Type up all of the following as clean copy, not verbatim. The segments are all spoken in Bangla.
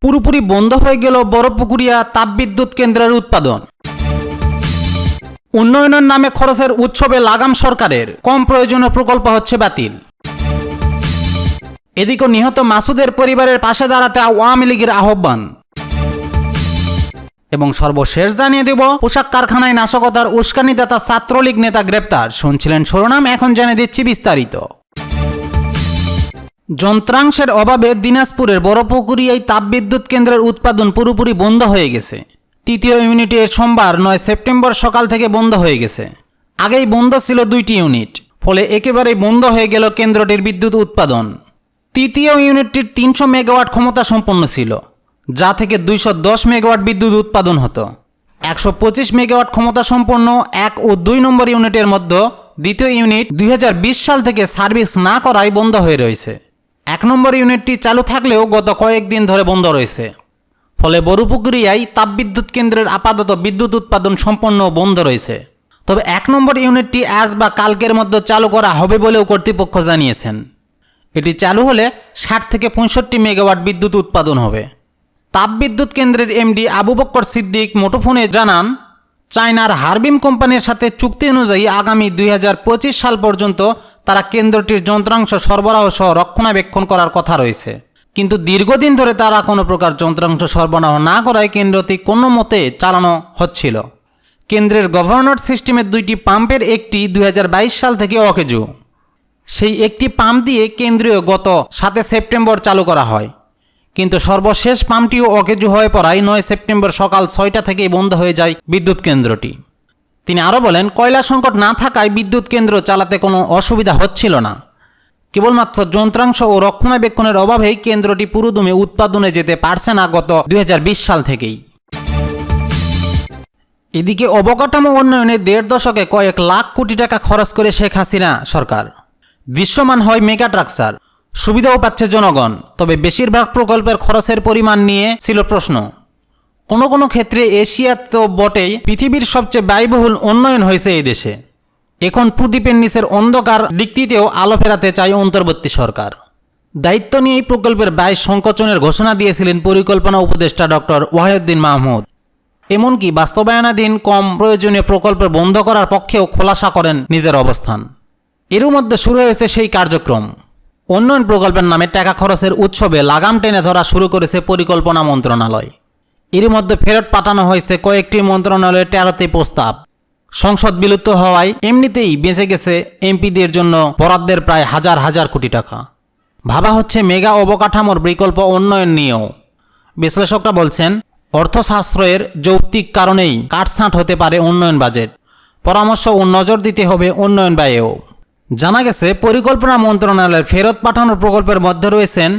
পুরোপুরি বন্ধ হয়ে গেল বড়পুকুরিয়া তাপবিদ্যুৎ কেন্দ্রের উৎপাদন। উন্নয়নের নামে খরচের উৎসবে লাগাম সরকারের, কম প্রয়োজনীয় প্রকল্প হচ্ছে বাতিল। এদিকে নিহত মাসুদের পরিবারের পাশে দাঁড়াতে আওয়ামী লীগের আহ্বান। এবং সর্বশেষ জানিয়ে দেব, পোশাক কারখানায় নাশকতার উস্কানিদাতা ছাত্রলীগ নেতা গ্রেপ্তার। শুনছিলেন শিরোনাম, এখন জানিয়ে দিচ্ছি বিস্তারিত। যন্ত্রাংশের অভাবে দিনাজপুরের বড়পুকুরিয়ায় তাপবিদ্যুৎ কেন্দ্রের উৎপাদন পুরোপুরি বন্ধ হয়ে গেছে। তৃতীয় ইউনিটে সোমবার 9 সেপ্টেম্বর সকাল থেকে বন্ধ হয়ে গেছে। আগেই বন্ধ ছিল 2টি ইউনিট, ফলে একেবারেই বন্ধ হয়ে গেল কেন্দ্রটির বিদ্যুৎ উৎপাদন। তৃতীয় ইউনিটটির 300 মেগাওয়াট ক্ষমতা সম্পন্ন ছিল, যা থেকে 210 মেগাওয়াট বিদ্যুৎ উৎপাদন হতো। 125 মেগাওয়াট ক্ষমতা সম্পন্ন 1 ও 2 নম্বর ইউনিটের মধ্যে দ্বিতীয় ইউনিট 2020 সাল থেকে সার্ভিস না করায় বন্ধ হয়ে রয়েছে। 1 নম্বর ইউনিটটি চালু থাকলেও গত কয়েকদিন ধরে বন্ধ রয়েছে। ফলে বড়পুকুরিয়ায় তাপবিদ্যুৎ কেন্দ্রের আপাতত বিদ্যুৎ উৎপাদন সম্পন্ন বন্ধ রয়েছে। তবে 1 নম্বর ইউনিটটি আজ বা কালকের মধ্যে চালু করা হবে বলেও কর্তৃপক্ষ জানিয়েছেন। এটি চালু হলে 60 থেকে 65 মেগাওয়াট বিদ্যুৎ উৎপাদন হবে। তাপবিদ্যুৎ কেন্দ্রের এমডি আবু বক্কর সিদ্দিক মুঠোফোনে জানান, চায়নার হারবিম কোম্পানির সাথে চুক্তি অনুযায়ী আগামী 2025 সাল পর্যন্ত তারা কেন্দ্রটির যন্ত্রাংশ সরবরাহ সহ রক্ষণাবেক্ষণ করার কথা রয়েছে। কিন্তু দীর্ঘদিন ধরে তারা কোনো প্রকার যন্ত্রাংশ সরবরাহ না করায় কেন্দ্রটি কোনো মতে চালানো হচ্ছিল। কেন্দ্রের গভর্নর সিস্টেমের 2টি পাম্পের একটি 2022 সাল থেকে অকেজো। সেই একটি পাম্প দিয়ে কেন্দ্রীয় গত 7 সেপ্টেম্বর চালু করা হয়, কিন্তু সর্বশেষ পাম্পটিও অকেজো হয়ে পড়ায় 9 সেপ্টেম্বর সকাল 6টা থেকেই বন্ধ হয়ে যায় বিদ্যুৎ কেন্দ্রটি। তিনি আরও বলেন, কয়লা সংকট না থাকায় বিদ্যুৎ কেন্দ্র চালাতে কোনো অসুবিধা হচ্ছিল না। কেবলমাত্র যন্ত্রাংশ ও রক্ষণাবেক্ষণের অভাবেই কেন্দ্রটি পুরোদমে উৎপাদনে যেতে পারছে না গত 2020 সাল থেকেই। এদিকে অবকাঠামো উন্নয়নে 1.5 দশকে কয়েক লাখ কোটি টাকা খরচ করে শেখ হাসিনা সরকার। দৃশ্যমান হয় মেগাস্ট্রাকচার, সুবিধাও পাচ্ছে জনগণ। তবে বেশিরভাগ প্রকল্পের খরচের পরিমাণ নিয়ে ছিল প্রশ্ন। কোনো ক্ষেত্রে এশিয়া তো বটেই, পৃথিবীর সবচেয়ে ব্যয়বহুল উন্নয়ন হয়েছে এই দেশে। এখন প্রদীপের নিচের অন্ধকার দিকটিতেও আলো ফেরাতে চায় অন্তর্বর্তী সরকার। দায়িত্ব নিয়ে এই প্রকল্পের ব্যয় সংকোচনের ঘোষণা দিয়েছিলেন পরিকল্পনা উপদেষ্টা ডক্টর ওয়াহিউদ্দিন মাহমুদ। এমনকি বাস্তবায়নাধীন কম প্রয়োজনীয় প্রকল্প বন্ধ করার পক্ষেও খোলাসা করেন নিজের অবস্থান। এরই মধ্যে শুরু হয়েছে সেই কার্যক্রম। উন্নয়ন প্রকল্পের নামে টাকা খরচের উৎসবে লাগাম টেনে ধরা শুরু করেছে পরিকল্পনা মন্ত্রণালয়। এরই মধ্যে ফেরত পাঠানো হয়েছে কয়েকটি মন্ত্রণালয়ের 13টি প্রস্তাব। সংসদ বিলুপ্ত হওয়ায় এমনিতেই বেঁচে গেছে এমপিদের জন্য বরাদ্দের প্রায় হাজার হাজার কোটি টাকা। ভাবা হচ্ছে মেগা অবকাঠামোর বিকল্প উন্নয়ন নিয়েও। বিশ্লেষকরা বলছেন, অর্থ সাশ্রয়ের যৌক্তিক কারণেই কাটছাঁট হতে পারে উন্নয়ন বাজেট। পরামর্শ ও নজর দিতে হবে উন্নয়ন ব্যয়েও। জানা গেছে, পরিকল্পনা মন্ত্রণালয়ের ফেরত পাঠানোর প্রকল্পের মধ্যে রয়েছেন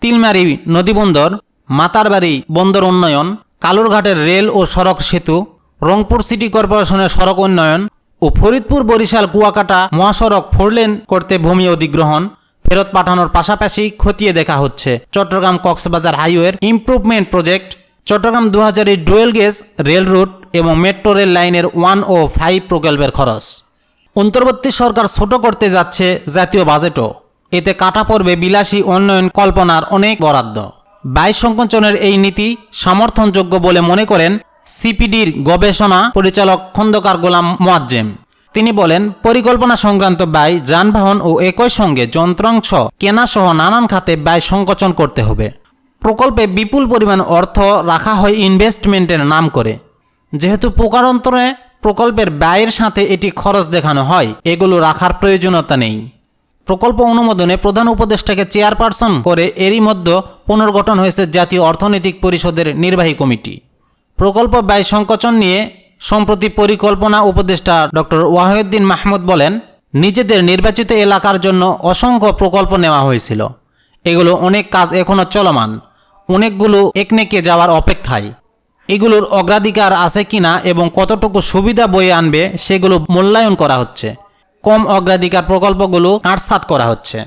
তিলমারি নদীবন্দর, মাতারবাড়ি বন্দর উন্নয়ন, কালুরঘাটের রেল ও সড়ক সেতু, রংপুর সিটি কর্পোরেশনের সড়ক উন্নয়ন ও ফরিদপুর বরিশাল কুয়াকাটা মহাসড়ক 4 লেন করতে ভূমি অধিগ্রহণ। ফেরত পাঠানোর পাশাপাশি খতিয়ে দেখা হচ্ছে চট্টগ্রাম কক্সবাজার হাইওয়ের improvement project, Chattogram 2000 dual gauge rail route এবং মেট্রো রেল লাইনের 1 ও 5 প্রকল্পের খরচ। অন্তর্বর্তী সরকার ছোট করতে যাচ্ছে জাতীয় বাজেটও। এতে কাটা পড়বে বিলাসী উন্নয়ন কল্পনার অনেক বরাদ্দ। ব্যয় সংকোচনের এই নীতি সমর্থনযোগ্য বলে মনে করেন সিপিডির গবেষণা পরিচালক খন্দকার গোলাম মোয়াজ্জেম। তিনি বলেন, পরিকল্পনা সংক্রান্ত ব্যয়, যানবাহন ও একই সঙ্গে যন্ত্রাংশ কেনাসহ নানান খাতে ব্যয় সংকোচন করতে হবে। প্রকল্পে বিপুল পরিমাণ অর্থ রাখা হয় ইনভেস্টমেন্টের নাম করে। যেহেতু প্রকারান্তরে প্রকল্পের ব্যয়ের সাথে এটি খরচ দেখানো হয়, এগুলো রাখার প্রয়োজনীয়তা নেই। প্রকল্প অনুমোদনে প্রধান উপদেষ্টাকে চেয়ারপারসন করে এরই মধ্যে পুনর্গঠন হয়েছে জাতীয় অর্থনৈতিক পরিষদের নির্বাহী কমিটি। প্রকল্প ব্যয় সংকোচন নিয়ে সম্প্রতি পরিকল্পনা উপদেষ্টা ডক্টর ওয়াহিউদ্দিন মাহমুদ বলেন, নিজেদের নির্বাচিত এলাকার জন্য অসংখ্য প্রকল্প নেওয়া হয়েছিল। এগুলো অনেক কাজ এখনও চলমান, অনেকগুলো একনেকে যাওয়ার অপেক্ষায়। এগুলোর অগ্রাধিকার আছে কিনা এবং কতটুকু সুবিধা বয়ে আনবে সেগুলো মূল্যায়ন করা হচ্ছে। কম অগ্রাধিকার প্রকল্পগুলো কাটছাঁট করা হচ্ছে।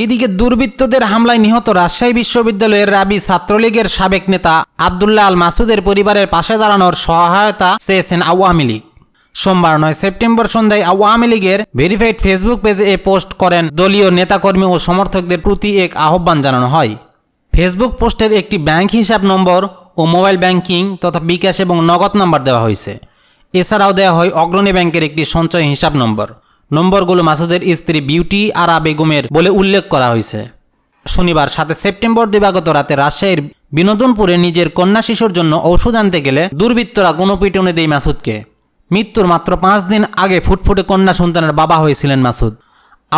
এদিকে দুর্বৃত্তদের হামলায় নিহত রাজশাহী বিশ্ববিদ্যালয়ের রাবি ছাত্রলীগের সাবেক নেতা আব্দুল্লাহ আল মাসুদের পরিবারের পাশে দাঁড়ানোর সহায়তা চেয়েছেন আওয়ামী লীগ। সোমবার 9 সেপ্টেম্বর সন্ধ্যায় আওয়ামী লীগের ভেরিফাইড ফেসবুক পেজে এ পোস্ট করেন দলীয় নেতাকর্মী ও সমর্থকদের প্রতি এক আহ্বান জানানো হয়। ফেসবুক পোস্টের একটি ব্যাংক হিসাব নম্বর ও মোবাইল ব্যাংকিং তথা বিকাশ এবং নগদ নাম্বার দেওয়া হয়েছে। এছাড়াও দেওয়া হয় অগ্রণী ব্যাংকের একটি সঞ্চয় হিসাব নম্বর। নম্বরগুলো মাসুদের স্ত্রী বিউটি আরা বেগমের বলে উল্লেখ করা হয়েছে। শনিবার 7 সেপ্টেম্বর দিবাগত রাতে রাজশাহীর বিনোদনপুরে নিজের কন্যা শিশুর জন্য ঔষধ আনতে গেলে দুর্বৃত্তরা গণপিটুনি দেয় মাসুদকে। মৃত্যুর মাত্র 5 দিন আগে ফুটফুটে কন্যা সন্তানের বাবা হয়েছিলেন মাসুদ।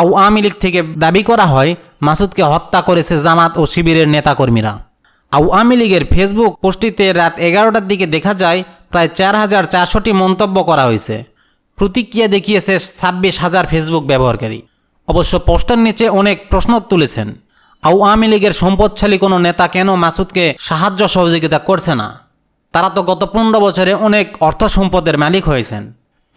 আওয়ামী লীগ থেকে দাবি করা হয় মাসুদকে হত্যা করেছে জামাত ও শিবিরের নেতাকর্মীরা। আওয়ামী লীগের ফেসবুক পোস্টটিতে রাত 11টার দিকে দেখা যায় প্রায় 4400টি মন্তব্য করা হয়েছে। প্রতিক্রিয়া দেখিয়েছে 26,000 ফেসবুক ব্যবহারকারী। অবশ্য পোস্টের নিচে অনেক প্রশ্ন তুলেছেন। আওয়ামী লীগের সম্পদশালী কোনো নেতা কেন মাসুদকে সাহায্য সহযোগিতা করছে না? তারা তো গত 15 বছরে অনেক অর্থ সম্পদের মালিক হয়েছেন।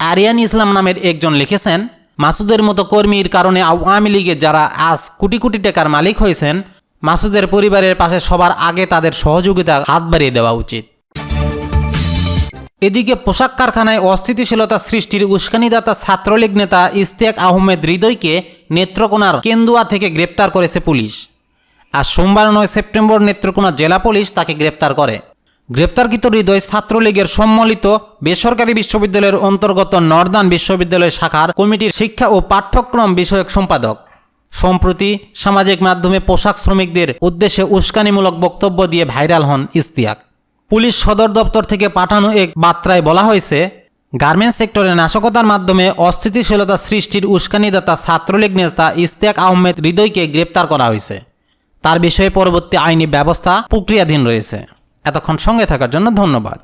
আরিয়ান ইসলাম নামের একজন লিখেছেন, মাসুদের মতো কর্মীর কারণে আওয়ামী লীগের যারা আজ কোটি কোটি টাকার মালিক হয়েছেন, মাসুদের পরিবারের পাশে সবার আগে তাদের সহযোগিতার হাত বাড়িয়ে দেওয়া উচিত। এদিকে পোশাক কারখানায় অস্থিতিশীলতা সৃষ্টির উস্কানিদাতা ছাত্রলীগ নেতা ইশতিয়াক আহমেদ হৃদয়কে নেত্রকোনার কেন্দুয়া থেকে গ্রেপ্তার করেছে পুলিশ। আজ সোমবার 9 সেপ্টেম্বর নেত্রকোনা জেলা পুলিশ তাকে গ্রেপ্তার করে। গ্রেপ্তারকৃত হৃদয় ছাত্রলীগের সম্মিলিত বেসরকারি বিশ্ববিদ্যালয়ের অন্তর্গত নর্দার্ন বিশ্ববিদ্যালয় শাখার কমিটির শিক্ষা ও পাঠ্যক্রম বিষয়ক সম্পাদক। সম্প্রতি সামাজিক মাধ্যমে পোশাক শ্রমিকদের উদ্দেশ্যে উস্কানিমূলক বক্তব্য দিয়ে ভাইরাল হন ইশতিয়াক। পুলিশ সদর দপ্তর থেকে পাঠানো এক বার্তায় বলা হয়েছে, গার্মেন্টস সেক্টরে নাশকতার মাধ্যমে অস্থিতিশীলতা সৃষ্টির উস্কানিদাতা ছাত্রলীগ নেতা ইশতিয়াক আহমেদ হৃদয়কে গ্রেপ্তার করা হয়েছে। তার বিষয়ে পরবর্তী আইনি ব্যবস্থা প্রক্রিয়াধীন রয়েছে। এতক্ষণ সঙ্গে থাকার জন্য ধন্যবাদ।